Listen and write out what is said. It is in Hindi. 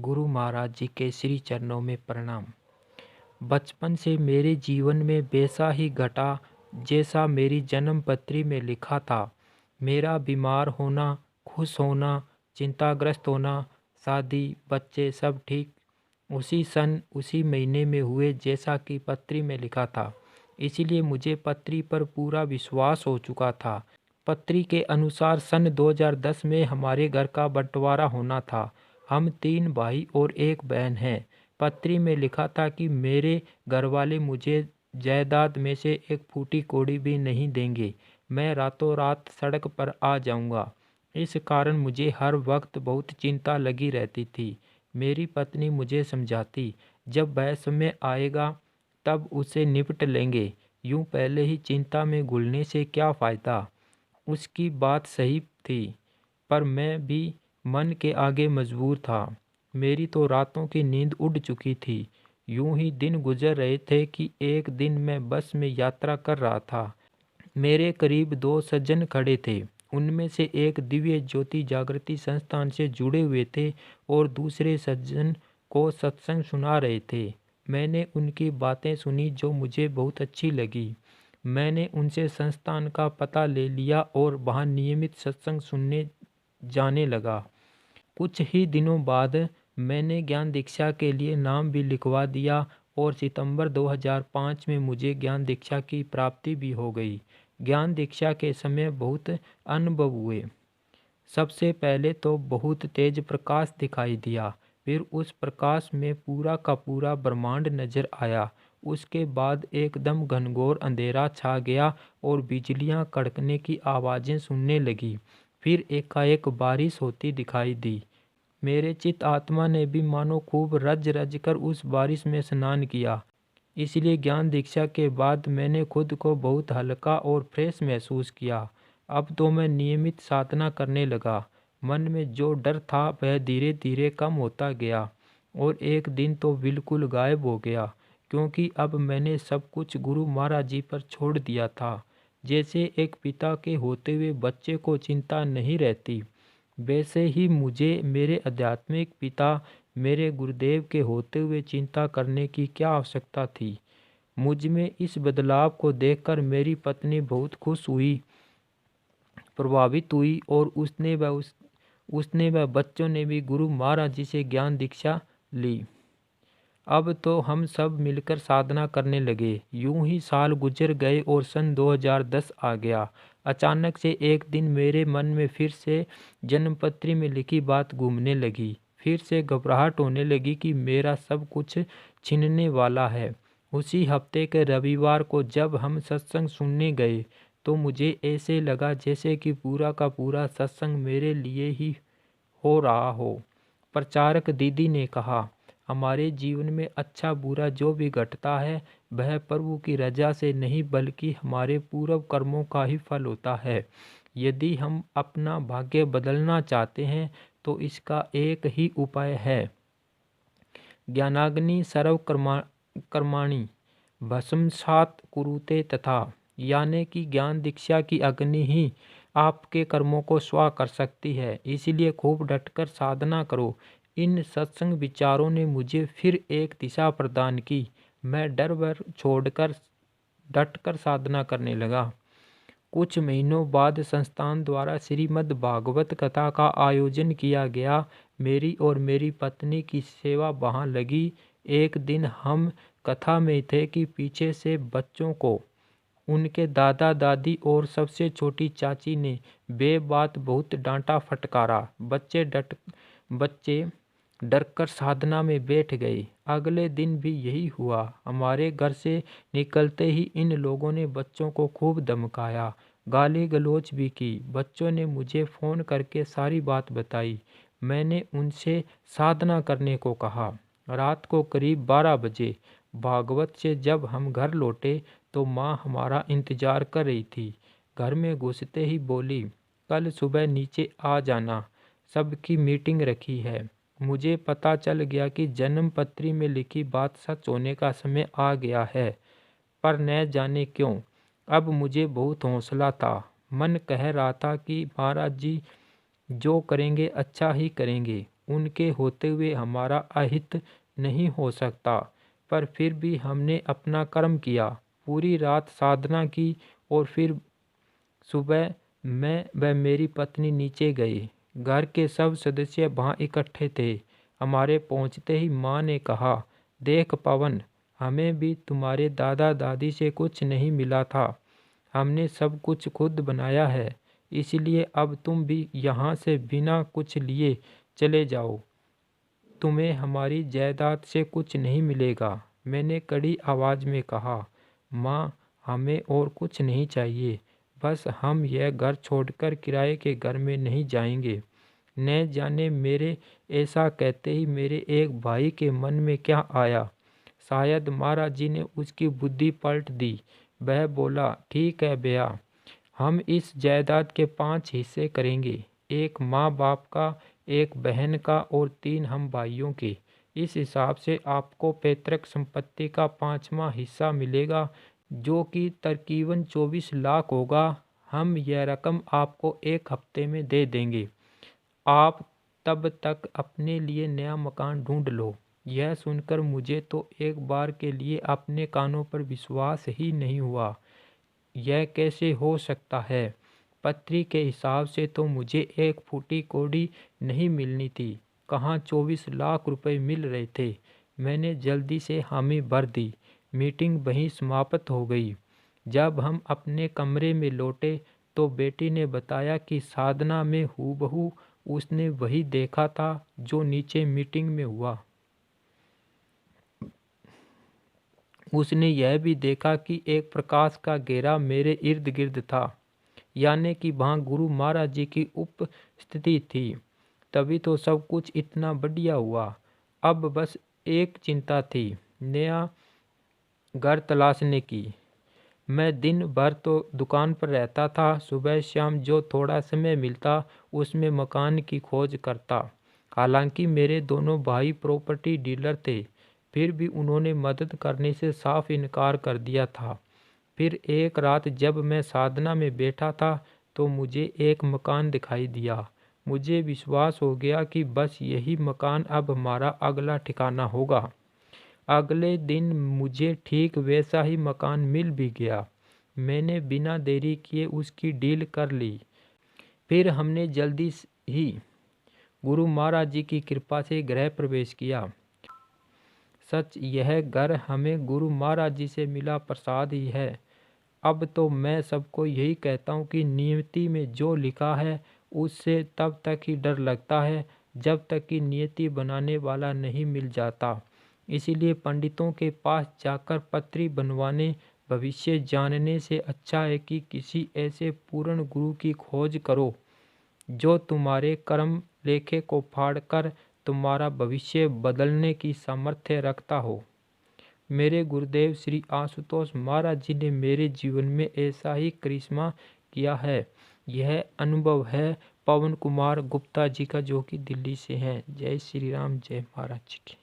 गुरु महाराज जी के श्री चरणों में प्रणाम। बचपन से मेरे जीवन में वैसा ही घटा जैसा मेरी जन्म पत्री में लिखा था। मेरा बीमार होना, खुश होना, चिंताग्रस्त होना, शादी, बच्चे सब ठीक उसी सन उसी महीने में हुए जैसा कि पत्री में लिखा था। इसीलिए मुझे पत्री पर पूरा विश्वास हो चुका था। पत्री के अनुसार सन 2010 में हमारे घर का बंटवारा होना था। हम 3 भाई और 1 बहन हैं। पत्री में लिखा था कि मेरे घरवाले मुझे जायदाद में से एक फूटी कौड़ी भी नहीं देंगे। मैं रातों रात सड़क पर आ जाऊंगा। इस कारण मुझे हर वक्त बहुत चिंता लगी रहती थी। मेरी पत्नी मुझे समझाती, जब वह समय आएगा तब उसे निपट लेंगे, यूं पहले ही चिंता में घुलने से क्या फ़ायदा। उसकी बात सही थी, पर मैं भी मन के आगे मजबूर था। मेरी तो रातों की नींद उड़ चुकी थी। यूं ही दिन गुजर रहे थे कि एक दिन मैं बस में यात्रा कर रहा था। मेरे करीब 2 सज्जन खड़े थे। उनमें से एक दिव्य ज्योति जागृति संस्थान से जुड़े हुए थे और दूसरे सज्जन को सत्संग सुना रहे थे। मैंने उनकी बातें सुनी जो मुझे बहुत अच्छी लगी। मैंने उनसे संस्थान का पता ले लिया और वहाँ नियमित सत्संग सुनने जाने लगा। कुछ ही दिनों बाद मैंने ज्ञान दीक्षा के लिए नाम भी लिखवा दिया और सितंबर 2005 में मुझे ज्ञान दीक्षा की प्राप्ति भी हो गई। ज्ञान दीक्षा के समय बहुत अनुभव हुए। सबसे पहले तो बहुत तेज प्रकाश दिखाई दिया, फिर उस प्रकाश में पूरा का पूरा ब्रह्मांड नजर आया। उसके बाद एकदम घनघोर अंधेरा छा गया और बिजलियां कड़कने की आवाज़ें सुनने लगी। फिर एकाएक बारिश होती दिखाई दी। मेरे चित्त आत्मा ने भी मानो खूब रज रज कर उस बारिश में स्नान किया। इसलिए ज्ञान दीक्षा के बाद मैंने खुद को बहुत हल्का और फ्रेश महसूस किया। अब तो मैं नियमित साधना करने लगा। मन में जो डर था वह धीरे धीरे कम होता गया और एक दिन तो बिल्कुल गायब हो गया, क्योंकि अब मैंने सब कुछ गुरु महाराज जी पर छोड़ दिया था। जैसे एक पिता के होते हुए बच्चे को चिंता नहीं रहती, वैसे ही मुझे मेरे आध्यात्मिक पिता मेरे गुरुदेव के होते हुए चिंता करने की क्या आवश्यकता थी। मुझ में इस बदलाव को देखकर मेरी पत्नी बहुत खुश हुई, प्रभावित हुई और उसने व बच्चों ने भी गुरु महाराज जी से ज्ञान दीक्षा ली। अब तो हम सब मिलकर साधना करने लगे। यूं ही साल गुजर गए और सन 2010 आ गया। अचानक से एक दिन मेरे मन में फिर से जन्मपत्री में लिखी बात घूमने लगी। फिर से घबराहट होने लगी कि मेरा सब कुछ छिनने वाला है। उसी हफ्ते के रविवार को जब हम सत्संग सुनने गए तो मुझे ऐसे लगा जैसे कि पूरा का पूरा सत्संग मेरे लिए ही हो रहा हो। प्रचारक दीदी ने कहा, हमारे जीवन में अच्छा बुरा जो भी घटता है वह प्रभु की रजा से नहीं बल्कि हमारे पूर्व कर्मों का ही फल होता है। यदि हम अपना भाग्य बदलना चाहते हैं तो इसका एक ही उपाय है, ज्ञानाग्नि सर्व कर्माणि भस्मसात् कुरुते तथा, यानी कि ज्ञान दीक्षा की अग्नि ही आपके कर्मों को स्वाह कर सकती है। इसीलिए खूब डटकर साधना करो। इन सत्संग विचारों ने मुझे फिर एक दिशा प्रदान की। मैं डर वर छोड़कर डटकर साधना करने लगा। कुछ महीनों बाद संस्थान द्वारा श्रीमद् भागवत कथा का आयोजन किया गया। मेरी और मेरी पत्नी की सेवा वहाँ लगी। एक दिन हम कथा में थे कि पीछे से बच्चों को उनके दादा दादी और सबसे छोटी चाची ने बेबात बहुत डांटा फटकारा। बच्चे डरकर साधना में बैठ गए। अगले दिन भी यही हुआ। हमारे घर से निकलते ही इन लोगों ने बच्चों को खूब धमकाया, गाली गलौज भी की। बच्चों ने मुझे फ़ोन करके सारी बात बताई। मैंने उनसे साधना करने को कहा। रात को करीब 12 बजे भागवत से जब हम घर लौटे तो माँ हमारा इंतज़ार कर रही थी। घर में घुसते ही बोली, कल सुबह नीचे आ जाना, सबकी मीटिंग रखी है। मुझे पता चल गया कि जन्म पत्री में लिखी बात सच होने का समय आ गया है, पर न जाने क्यों अब मुझे बहुत हौसला था। मन कह रहा था कि महाराज जी जो करेंगे अच्छा ही करेंगे। उनके होते हुए हमारा अहित नहीं हो सकता, पर फिर भी हमने अपना कर्म किया, पूरी रात साधना की और फिर सुबह मैं व मेरी पत्नी नीचे गए। घर के सब सदस्य वहाँ इकट्ठे थे। हमारे पहुँचते ही माँ ने कहा, देख पवन, हमें भी तुम्हारे दादा दादी से कुछ नहीं मिला था। हमने सब कुछ खुद बनाया है, इसलिए अब तुम भी यहाँ से बिना कुछ लिए चले जाओ। तुम्हें हमारी जायदाद से कुछ नहीं मिलेगा। मैंने कड़ी आवाज़ में कहा, माँ, हमें और कुछ नहीं चाहिए, बस हम यह घर छोड़कर किराए के घर में नहीं जाएंगे। न जाने मेरे ऐसा कहते ही मेरे एक भाई के मन में क्या आया। शायद महाराज जी ने उसकी बुद्धि पलट दी। वह बोला, ठीक है भैया, हम इस जायदाद के 5 हिस्से करेंगे, एक माँ बाप का, एक बहन का और 3 हम भाइयों के। इस हिसाब से आपको पैतृक संपत्ति का 5वां हिस्सा मिलेगा, जो कि तकरीबन 24 लाख होगा। हम यह रकम आपको 1 हफ्ते में दे देंगे। आप तब तक अपने लिए नया मकान ढूंढ लो। यह सुनकर मुझे तो एक बार के लिए अपने कानों पर विश्वास ही नहीं हुआ। यह कैसे हो सकता है? पत्री के हिसाब से तो मुझे 1 फूटी कौड़ी नहीं मिलनी थी, कहाँ 24 लाख रुपए मिल रहे थे। मैंने जल्दी से हामी भर दी। मीटिंग वहीं समाप्त हो गई। जब हम अपने कमरे में लौटे तो बेटी ने बताया कि साधना में हूबहू उसने वही देखा था जो नीचे मीटिंग में हुआ। उसने यह भी देखा कि एक प्रकाश का घेरा मेरे इर्द गिर्द था, यानी कि वहाँ गुरु महाराज जी की उपस्थिति थी। तभी तो सब कुछ इतना बढ़िया हुआ। अब बस एक चिंता थी, नया घर तलाशने की। मैं दिन भर तो दुकान पर रहता था, सुबह शाम जो थोड़ा समय मिलता उसमें मकान की खोज करता। हालांकि मेरे दोनों भाई प्रॉपर्टी डीलर थे, फिर भी उन्होंने मदद करने से साफ इनकार कर दिया था। फिर एक रात जब मैं साधना में बैठा था तो मुझे एक मकान दिखाई दिया। मुझे विश्वास हो गया कि बस यही मकान अब हमारा अगला ठिकाना होगा। अगले दिन मुझे ठीक वैसा ही मकान मिल भी गया। मैंने बिना देरी किए उसकी डील कर ली। फिर हमने जल्दी ही गुरु महाराज जी की कृपा से गृह प्रवेश किया। सच, यह घर हमें गुरु महाराज जी से मिला प्रसाद ही है। अब तो मैं सबको यही कहता हूँ कि नियति में जो लिखा है उससे तब तक ही डर लगता है जब तक कि नियति बनाने वाला नहीं मिल जाता। इसीलिए पंडितों के पास जाकर पत्री बनवाने, भविष्य जानने से अच्छा है कि किसी ऐसे पूर्ण गुरु की खोज करो जो तुम्हारे कर्म लेखे को फाड़कर तुम्हारा भविष्य बदलने की सामर्थ्य रखता हो। मेरे गुरुदेव श्री आशुतोष महाराज जी ने मेरे जीवन में ऐसा ही करिश्मा किया है। यह अनुभव है पवन कुमार गुप्ता जी का, जो कि दिल्ली से हैं। जय श्री राम, जय महाराज जी की।